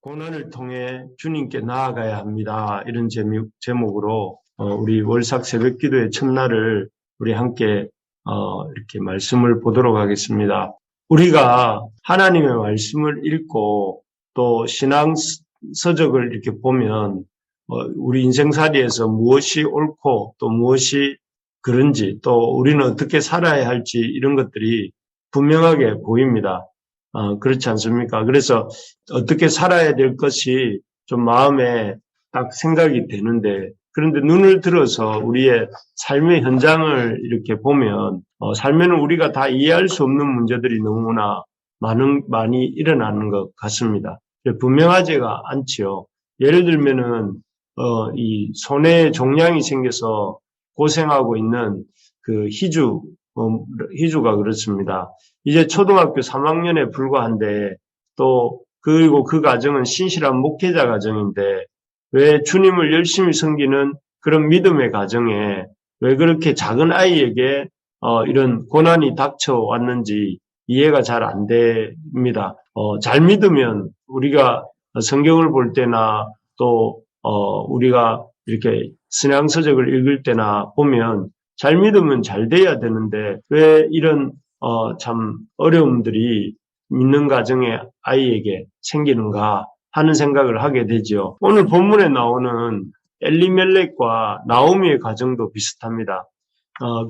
고난을 통해 주님께 나아가야 합니다. 이런 제목으로 우리 월삭 새벽 기도의 첫날을 우리 함께 이렇게 말씀을 보도록 하겠습니다. 우리가 하나님의 말씀을 읽고 또 신앙 서적을 이렇게 보면 우리 인생살이에서 무엇이 옳고 또 무엇이 그런지 또 우리는 어떻게 살아야 할지 이런 것들이 분명하게 보입니다. 그렇지 않습니까? 그래서 어떻게 살아야 될 것이 좀 마음에 딱 생각이 되는데, 그런데 눈을 들어서 우리의 삶의 현장을 이렇게 보면, 삶에는 우리가 다 이해할 수 없는 문제들이 너무나 많이 일어나는 것 같습니다. 분명하지가 않지요. 예를 들면은, 이 손에 종양이 생겨서 고생하고 있는 그 희주가 그렇습니다. 이제 초등학교 3학년에 불과한데 그리고 그 가정은 신실한 목회자 가정인데 왜 주님을 열심히 섬기는 그런 믿음의 가정에 왜 그렇게 작은 아이에게 이런 고난이 닥쳐왔는지 이해가 잘 안 됩니다. 잘 믿으면 우리가 성경을 볼 때나 또 우리가 이렇게 신앙서적을 읽을 때나 보면 잘 믿으면 잘 돼야 되는데 왜 이런 참 어려움들이 믿는 가정의 아이에게 생기는가 하는 생각을 하게 되죠. 오늘 본문에 나오는 엘리멜렉과 나오미의 가정도 비슷합니다.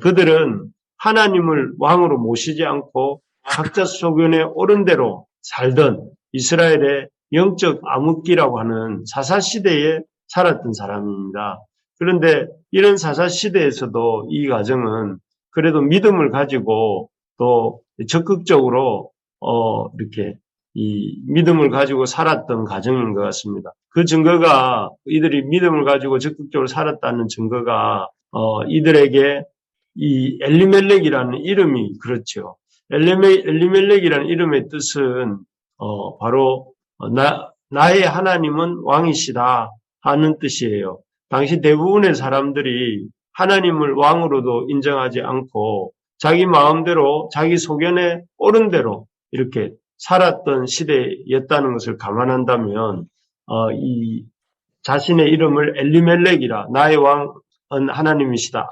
그들은 하나님을 왕으로 모시지 않고 각자 소견에 옳은 대로 살던 이스라엘의 영적 암흑기라고 하는 사사시대에 살았던 사람입니다. 그런데 이런 사사시대에서도 이 가정은 그래도 믿음을 가지고 또 적극적으로 이렇게 이 믿음을 가지고 살았던 가정인 것 같습니다. 그 증거가 이들이 믿음을 가지고 적극적으로 살았다는 증거가 이들에게 이 엘리멜렉이라는 이름이 그렇죠. 엘리멜렉이라는 이름의 뜻은 바로 나의 하나님은 왕이시다 하는 뜻이에요. 당시 대부분의 사람들이 하나님을 왕으로도 인정하지 않고 자기 마음대로 자기 소견에 옳은 대로 이렇게 살았던 시대였다는 것을 감안한다면 이 자신의 이름을 엘리멜렉이라 나의 왕은 하나님이시다.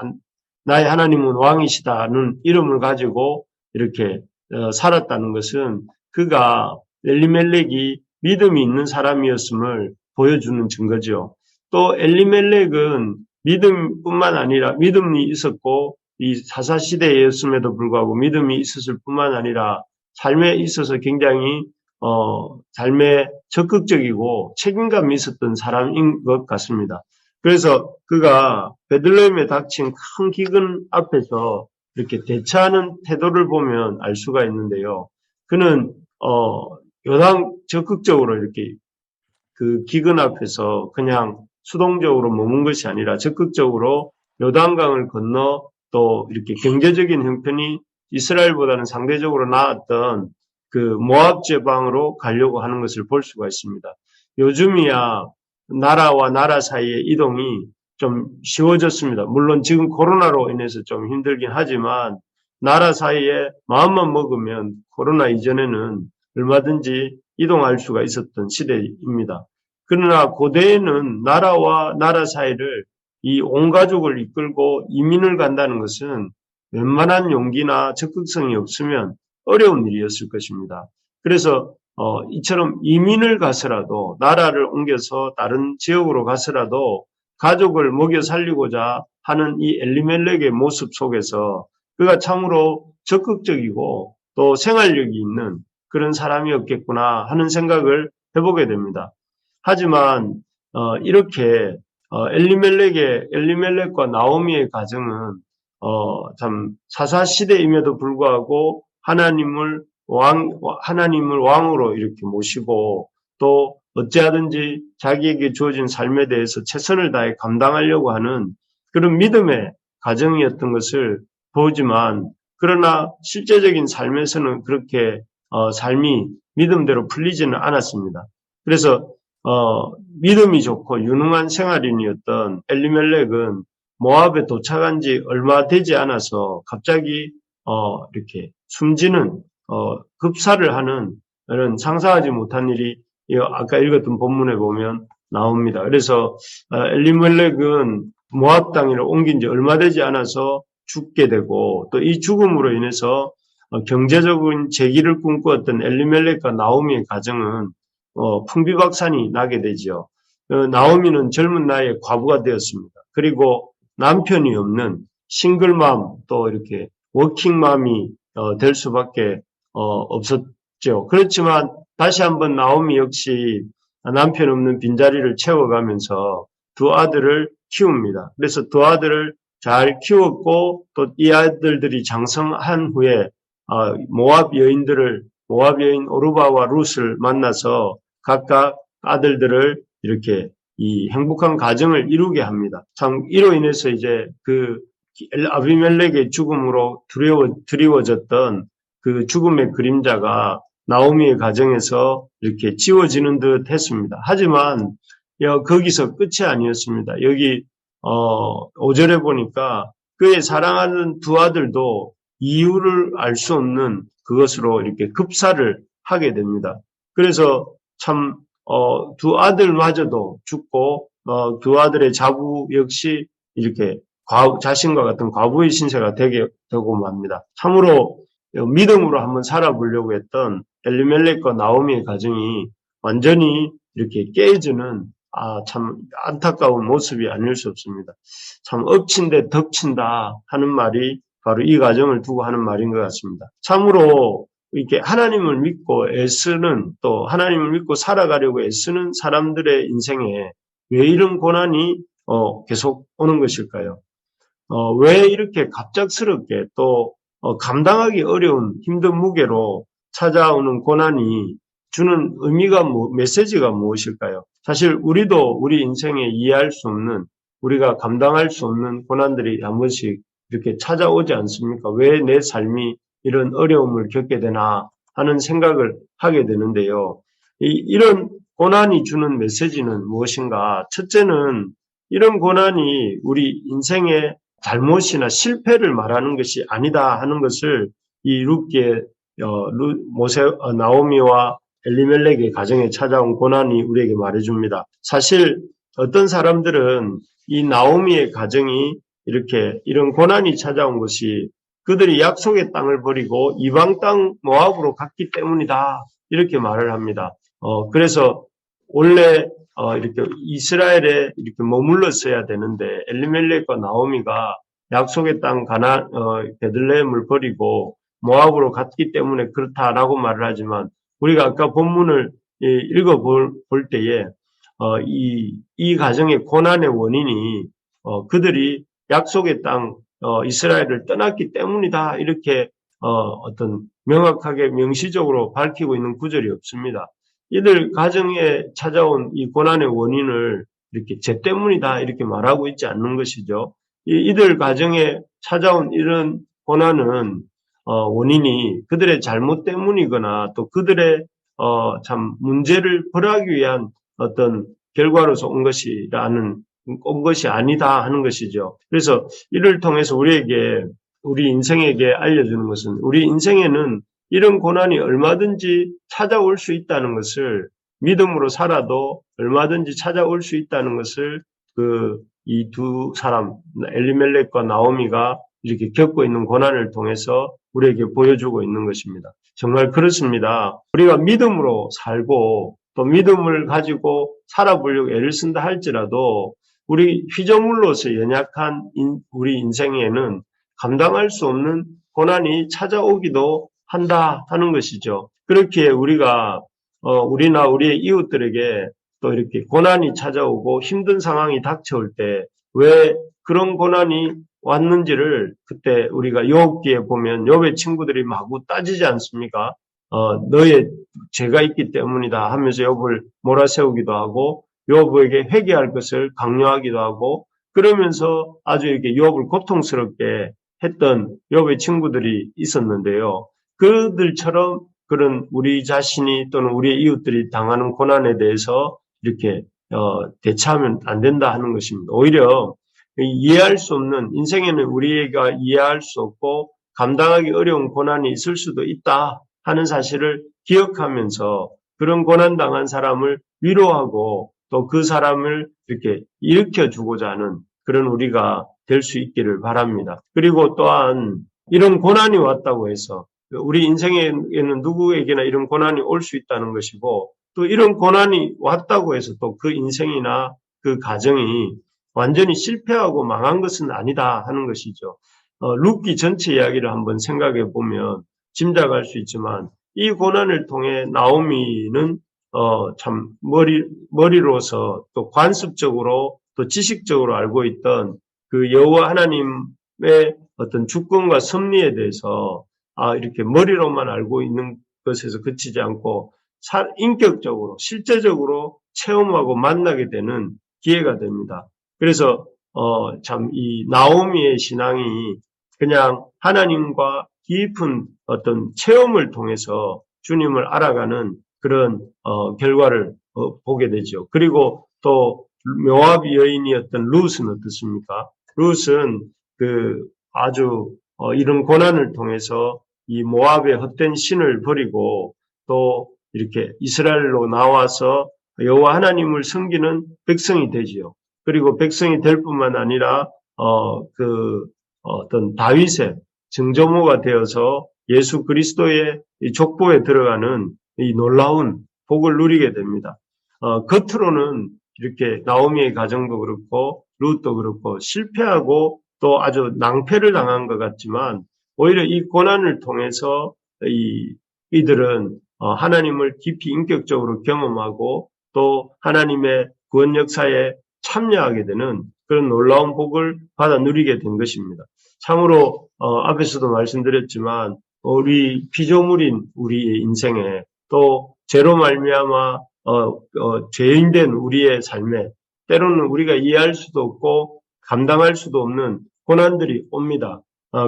나의 하나님은 왕이시다는 이름을 가지고 이렇게 살았다는 것은 그가 엘리멜렉이 믿음이 있는 사람이었음을 보여주는 증거죠. 또 엘리멜렉은 믿음뿐만 아니라 믿음이 있었고 이 사사시대였음에도 불구하고 믿음이 있었을 뿐만 아니라 삶에 있어서 굉장히 삶에 적극적이고 책임감이 있었던 사람인 것 같습니다. 그래서 그가 베들레헴에 닥친 큰 기근 앞에서 이렇게 대처하는 태도를 보면 알 수가 있는데요. 그는 적극적으로 이렇게 그 기근 앞에서 그냥 수동적으로 머문 것이 아니라 적극적으로 요단강을 건너 또 이렇게 경제적인 형편이 이스라엘보다는 상대적으로 나았던 그 모압 지방으로 가려고 하는 것을 볼 수가 있습니다. 요즘이야 나라와 나라 사이의 이동이 좀 쉬워졌습니다. 물론 지금 코로나로 인해서 좀 힘들긴 하지만 나라 사이에 마음만 먹으면 코로나 이전에는 얼마든지 이동할 수가 있었던 시대입니다. 그러나 고대에는 나라와 나라 사이를 이 온 가족을 이끌고 이민을 간다는 것은 웬만한 용기나 적극성이 없으면 어려운 일이었을 것입니다. 그래서 이처럼 이민을 가서라도 나라를 옮겨서 다른 지역으로 가서라도 가족을 먹여 살리고자 하는 이 엘리멜렉의 모습 속에서 그가 참으로 적극적이고 또 생활력이 있는 그런 사람이었겠구나 하는 생각을 해보게 됩니다. 하지만 이렇게 엘리멜렉과 나오미의 가정은 참 사사시대임에도 불구하고 하나님을 왕으로 이렇게 모시고 또 어찌하든지 자기에게 주어진 삶에 대해서 최선을 다해 감당하려고 하는 그런 믿음의 가정이었던 것을 보지만 그러나 실제적인 삶에서는 그렇게 삶이 믿음대로 풀리지는 않았습니다. 그래서 믿음이 좋고 유능한 생활인이었던 엘리멜렉은 모압에 도착한 지 얼마 되지 않아서 갑자기 이렇게 숨지는 급사를 하는 이런 상상하지 못한 일이 아까 읽었던 본문에 보면 나옵니다. 그래서 엘리멜렉은 모압 땅으로 옮긴 지 얼마 되지 않아서 죽게 되고 또 이 죽음으로 인해서 경제적인 재기를 꿈꾸었던 엘리멜렉과 나오미의 가정은 풍비박산이 나게 되죠. 나오미는 젊은 나이에 과부가 되었습니다. 그리고 남편이 없는 싱글맘 또 이렇게 워킹맘이 될 수밖에 없었죠. 그렇지만 다시 한번 나오미 역시 남편 없는 빈자리를 채워가면서 두 아들을 키웁니다. 그래서 두 아들을 잘 키웠고 또 이 아들들이 장성한 후에 모압 여인 오르바와 룻을 만나서 각각 아들들을 이렇게 이 행복한 가정을 이루게 합니다. 참 이로 인해서 이제 그 아비멜렉의 죽음으로 드리워졌던 그 죽음의 그림자가 나오미의 가정에서 이렇게 지워지는 듯 했습니다. 하지만 거기서 끝이 아니었습니다. 여기 5절에 보니까 그의 사랑하는 두 아들도 이유를 알 수 없는 그것으로 이렇게 급사를 하게 됩니다. 그래서 참 두 아들마저도 죽고 두 아들의 자부 역시 이렇게 자신과 같은 과부의 신세가 되게 되고 맙니다. 참으로 믿음으로 한번 살아보려고 했던 엘리멜렉과 나오미의 가정이 완전히 이렇게 깨지는 참 안타까운 모습이 아닐 수 없습니다. 참 엎친데 덮친다 하는 말이 바로 이 가정을 두고 하는 말인 것 같습니다. 참으로 이렇게 하나님을 믿고 애쓰는 또 하나님을 믿고 살아가려고 애쓰는 사람들의 인생에 왜 이런 고난이 계속 오는 것일까요? 왜 이렇게 갑작스럽게 또 감당하기 어려운 힘든 무게로 찾아오는 고난이 주는 의미가 메시지가 무엇일까요? 사실 우리도 우리 인생에 이해할 수 없는 우리가 감당할 수 없는 고난들이 한 번씩 이렇게 찾아오지 않습니까? 왜 내 삶이 이런 어려움을 겪게 되나 하는 생각을 하게 되는데요. 이런 고난이 주는 메시지는 무엇인가? 첫째는 이런 고난이 우리 인생의 잘못이나 실패를 말하는 것이 아니다 하는 것을 이 룻기의 나오미와 엘리멜렉의 가정에 찾아온 고난이 우리에게 말해줍니다. 사실 어떤 사람들은 이 나오미의 가정이 이렇게 이런 고난이 찾아온 것이 그들이 약속의 땅을 버리고 이방 땅 모압으로 갔기 때문이다 이렇게 말을 합니다. 그래서 원래 이렇게 이스라엘에 이렇게 머물렀어야 되는데 엘리멜렉과 나오미가 약속의 땅 베들레헴을 버리고 모압으로 갔기 때문에 그렇다라고 말을 하지만 우리가 아까 본문을 읽어볼 때에 이 가정의 고난의 원인이 그들이 약속의 땅 이스라엘을 떠났기 때문이다 이렇게 어떤 명확하게 명시적으로 밝히고 있는 구절이 없습니다. 이들 가정에 찾아온 이 고난의 원인을 이렇게 죄 때문이다 이렇게 말하고 있지 않는 것이죠. 이들 가정에 찾아온 이런 고난은 원인이 그들의 잘못 때문이거나 또 그들의 참 문제를 벌하기 위한 어떤 결과로서 온 것이 아니다 하는 것이죠. 그래서 이를 통해서 우리 인생에게 알려주는 것은 우리 인생에는 이런 고난이 얼마든지 찾아올 수 있다는 것을 믿음으로 살아도 얼마든지 찾아올 수 있다는 것을 이 두 사람 엘리멜렉과 나오미가 이렇게 겪고 있는 고난을 통해서 우리에게 보여주고 있는 것입니다. 정말 그렇습니다. 우리가 믿음으로 살고 또 믿음을 가지고 살아보려고 애를 쓴다 할지라도 우리 피조물로서 연약한 우리 인생에는 감당할 수 없는 고난이 찾아오기도 한다 하는 것이죠. 그렇기에 우리가 우리나 우리의 이웃들에게 또 이렇게 고난이 찾아오고 힘든 상황이 닥쳐올 때 왜 그런 고난이 왔는지를 그때 우리가 욥기에 보면 욥의 친구들이 마구 따지지 않습니까? 너의 죄가 있기 때문이다 하면서 욥을 몰아세우기도 하고 욥에게 회개할 것을 강요하기도 하고 그러면서 아주 이렇게 욥을 고통스럽게 했던 욥의 친구들이 있었는데요. 그들처럼 그런 우리 자신이 또는 우리의 이웃들이 당하는 고난에 대해서 이렇게 대처하면 안 된다 하는 것입니다. 오히려 이해할 수 없는 인생에는 우리가 이해할 수 없고 감당하기 어려운 고난이 있을 수도 있다 하는 사실을 기억하면서 그런 고난당한 사람을 위로하고 또 그 사람을 이렇게 일으켜주고자 하는 그런 우리가 될 수 있기를 바랍니다. 그리고 또한 이런 고난이 왔다고 해서 우리 인생에는 누구에게나 이런 고난이 올 수 있다는 것이고 또 이런 고난이 왔다고 해서 또 그 인생이나 그 가정이 완전히 실패하고 망한 것은 아니다 하는 것이죠. 룻기 전체 이야기를 한번 생각해 보면 짐작할 수 있지만 이 고난을 통해 나오미는 참 머리로서 또 관습적으로 또 지식적으로 알고 있던 그 여호와 하나님의 어떤 주권과 섭리에 대해서 이렇게 머리로만 알고 있는 것에서 그치지 않고 인격적으로 실제적으로 체험하고 만나게 되는 기회가 됩니다. 그래서 참 이 나오미의 신앙이 그냥 하나님과 깊은 어떤 체험을 통해서 주님을 알아가는 그런 결과를 보게 되죠. 그리고 또 모압 여인이었던 룻은 어떻습니까? 룻은 그 아주 이런 고난을 통해서 이 모압의 헛된 신을 버리고 또 이렇게 이스라엘로 나와서 여호와 하나님을 섬기는 백성이 되지요. 그리고 백성이 될 뿐만 아니라 어떤 다윗의 증조모가 되어서 예수 그리스도의 이 족보에 들어가는 이 놀라운 복을 누리게 됩니다. 겉으로는 이렇게 나오미의 가정도 그렇고 룻도 그렇고 실패하고 또 아주 낭패를 당한 것 같지만 오히려 이 고난을 통해서 이들은 하나님을 깊이 인격적으로 경험하고 또 하나님의 구원 역사에 참여하게 되는 그런 놀라운 복을 받아 누리게 된 것입니다. 참으로 앞에서도 말씀드렸지만 우리 피조물인 우리의 인생에 또 죄로 말미암아 죄인된 우리의 삶에 때로는 우리가 이해할 수도 없고 감당할 수도 없는 고난들이 옵니다.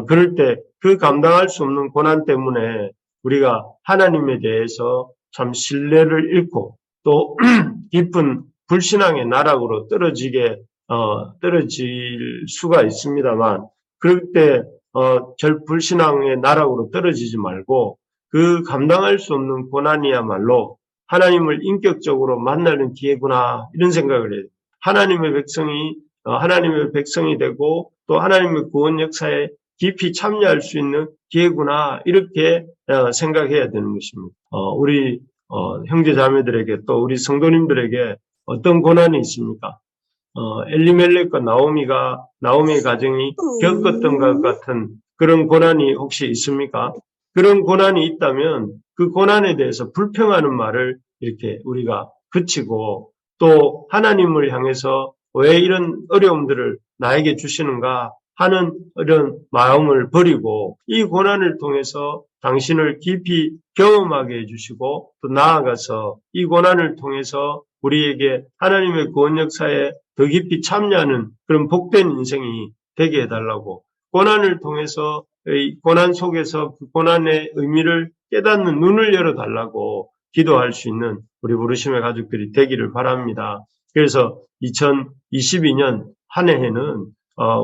그럴 때 그 감당할 수 없는 고난 때문에 우리가 하나님에 대해서 참 신뢰를 잃고 또 깊은 불신앙의 나락으로 떨어질 수가 있습니다만 그럴 때 불신앙의 나락으로 떨어지지 말고 그 감당할 수 없는 고난이야말로 하나님을 인격적으로 만나는 기회구나 이런 생각을 해요. 하나님의 백성이 되고 또 하나님의 구원 역사에 깊이 참여할 수 있는 기회구나 이렇게 생각해야 되는 것입니다. 우리 형제 자매들에게 또 우리 성도님들에게 어떤 고난이 있습니까? 엘리멜렉과 나오미의 가정이 겪었던 것 같은 그런 고난이 혹시 있습니까? 그런 고난이 있다면 그 고난에 대해서 불평하는 말을 이렇게 우리가 그치고 또 하나님을 향해서 왜 이런 어려움들을 나에게 주시는가 하는 이런 마음을 버리고 이 고난을 통해서 당신을 깊이 경험하게 해주시고 또 나아가서 이 고난을 통해서 우리에게 하나님의 구원 역사에 더 깊이 참여하는 그런 복된 인생이 되게 해달라고 고난을 통해서 고난 속에서 그 고난의 의미를 깨닫는 눈을 열어달라고 기도할 수 있는 우리 부르심의 가족들이 되기를 바랍니다. 그래서 2022년 한 해에는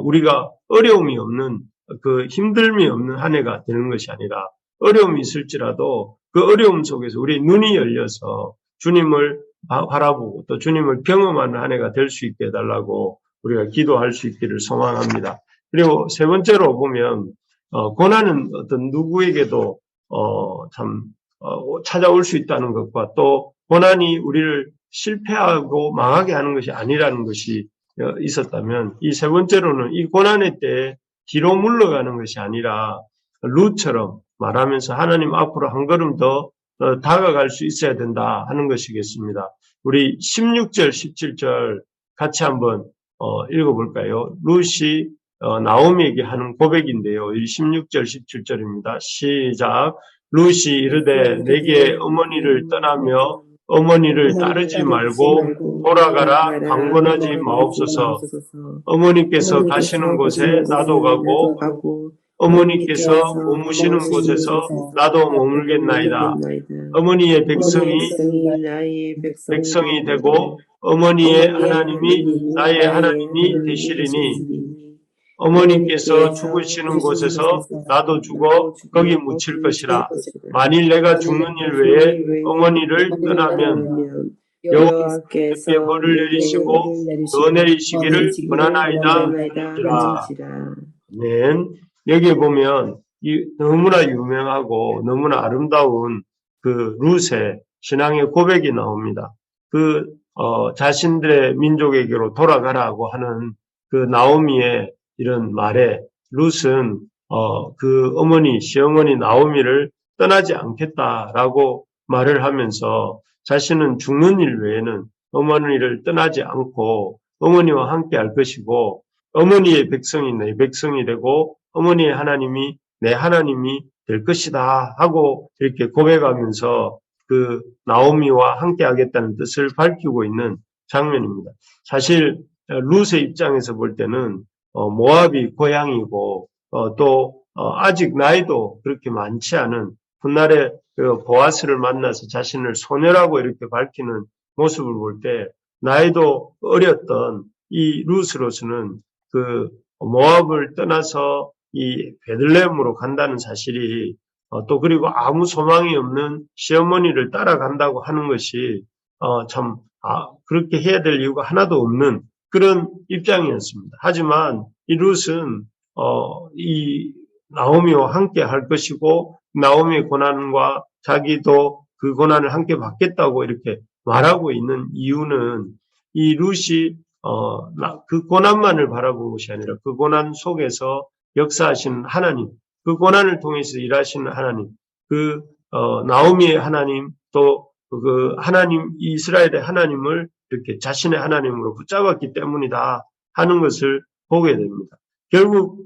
우리가 어려움이 없는 그 힘듦이 없는 한 해가 되는 것이 아니라 어려움이 있을지라도 그 어려움 속에서 우리 눈이 열려서 주님을 바라보고 또 주님을 경험하는 한 해가 될 수 있게 해달라고 우리가 기도할 수 있기를 소망합니다. 그리고 세 번째로 보면 고난은 어떤 누구에게도 찾아올 수 있다는 것과 또 고난이 우리를 실패하고 망하게 하는 것이 아니라는 것이 있었다면 이 세 번째로는 이 고난의 때에 뒤로 물러가는 것이 아니라 룻처럼 말하면서 하나님 앞으로 한 걸음 더 다가갈 수 있어야 된다 하는 것이겠습니다. 우리 16절, 17절 같이 한번 읽어볼까요? 룻이 나오미에게 하는 고백인데요. 이 16절, 17절입니다. 시작. 룻이 이르되 내게 어머니를 떠나며 어머니를 따르지 말고 돌아가라 강권하지 마옵소서. 어머니께서 가시는 곳에 나도 가고 어머니께서 머무시는 곳에서 나도 머물겠나이다. 어머니의 백성이 되고 어머니의 하나님이 나의 하나님이 되시리니 어머니께서 죽으시는 곳에서 나도 죽어 거기 묻힐 것이라. 만일 내가 죽는 일 외에 어머니를 떠나면 여호와께서 내게 벌을 내리시고 더 내리시기를 권하나이다 하는지라. 여기에 보면 너무나 유명하고 너무나 아름다운 그 룻의 신앙의 고백이 나옵니다. 자신들의 민족에게로 돌아가라고 하는 그 나오미의 이런 말에 룻은 그 어머니, 시어머니 나오미를 떠나지 않겠다라고 말을 하면서 자신은 죽는 일 외에는 어머니를 떠나지 않고 어머니와 함께 할 것이고 어머니의 백성이 내 백성이 되고 어머니의 하나님이 내 하나님이 될 것이다 하고 이렇게 고백하면서 그 나오미와 함께 하겠다는 뜻을 밝히고 있는 장면입니다. 사실 룻의 입장에서 볼 때는 모압이 고향이고 또 아직 나이도 그렇게 많지 않은 훗날에 그 보아스를 만나서 자신을 소녀라고 이렇게 밝히는 모습을 볼 때 나이도 어렸던 이 룻으로서는 그 모압을 떠나서 이 베들레헴으로 간다는 사실이 또 그리고 아무 소망이 없는 시어머니를 따라간다고 하는 것이 그렇게 해야 될 이유가 하나도 없는 그런 입장이었습니다. 하지만 이 룻은 이 나오미와 함께 할 것이고 나오미의 고난과 자기도 그 고난을 함께 받겠다고 이렇게 말하고 있는 이유는 이 룻이 그 고난만을 바라보는 것이 아니라 그 고난 속에서 역사하시는 하나님, 그 고난을 통해서 일하시는 하나님, 나오미의 하나님, 또 그 하나님, 이스라엘의 하나님을 이렇게 자신의 하나님으로 붙잡았기 때문이다 하는 것을 보게 됩니다. 결국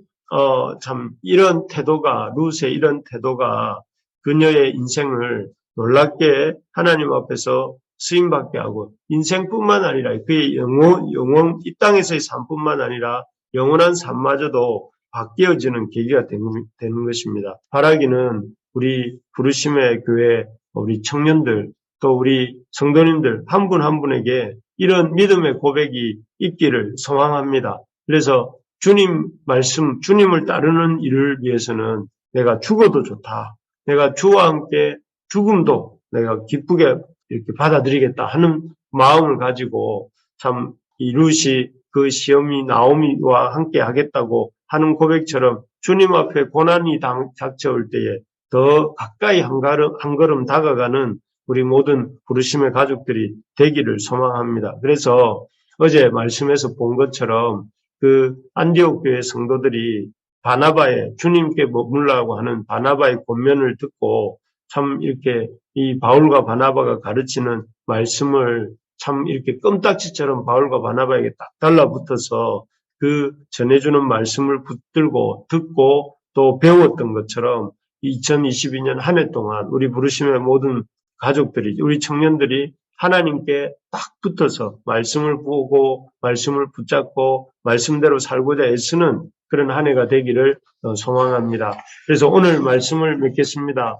참 이런 태도가 룻의 이런 태도가 그녀의 인생을 놀랍게 하나님 앞에서 쓰임받게 하고 인생뿐만 아니라 그의 영원 이 땅에서의 삶뿐만 아니라 영원한 삶마저도 바뀌어지는 계기가 되는 것입니다. 바라기는 우리 부르심의 교회 우리 청년들 또 우리 성도님들 한 분 한 분에게 이런 믿음의 고백이 있기를 소망합니다. 그래서 주님 말씀, 주님을 따르는 일을 위해서는 내가 죽어도 좋다. 내가 주와 함께 죽음도 내가 기쁘게 이렇게 받아들이겠다 하는 마음을 가지고 참 이 룻이 그 시어머니 나오미와 함께 하겠다고 하는 고백처럼 주님 앞에 고난이 닥쳐올 때에 더 가까이 한 걸음 다가가는 우리 모든 부르심의 가족들이 되기를 소망합니다. 그래서 어제 말씀에서 본 것처럼 그 안디옥 교회 성도들이 바나바의 주님께 머물라고 하는 바나바의 권면을 듣고 참 이렇게 이 바울과 바나바가 가르치는 말씀을 참 이렇게 껌딱지처럼 바울과 바나바에게 딱 달라붙어서 그 전해주는 말씀을 붙들고 듣고 또 배웠던 것처럼 2022년 한 해 동안 우리 부르심의 모든 가족들이 우리 청년들이 하나님께 딱 붙어서 말씀을 보고 말씀을 붙잡고 말씀대로 살고자 애쓰는 그런 한 해가 되기를 소망합니다. 그래서 오늘 말씀을 맺겠습니다.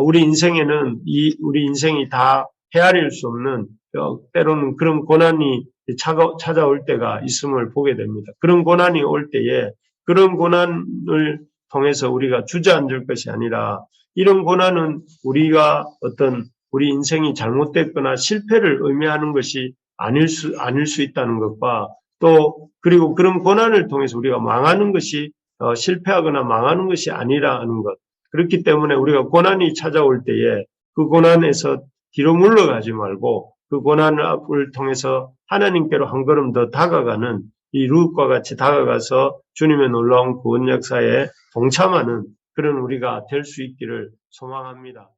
우리 인생에는 우리 인생이 다 헤아릴 수 없는 때로는 그런 고난이 찾아올 때가 있음을 보게 됩니다. 그런 고난이 올 때에 그런 고난을 통해서 우리가 주저앉을 것이 아니라 이런 고난은 우리 인생이 잘못됐거나 실패를 의미하는 것이 아닐 수 있다는 것과 또 그리고 그런 고난을 통해서 우리가 망하는 것이 실패하거나 망하는 것이 아니라는 것. 그렇기 때문에 우리가 고난이 찾아올 때에 그 고난에서 뒤로 물러가지 말고 그 고난을 통해서 하나님께로 한 걸음 더 다가가는 이 룻과 같이 다가가서 주님의 놀라운 구원 역사에 동참하는 그런 우리가 될 수 있기를 소망합니다.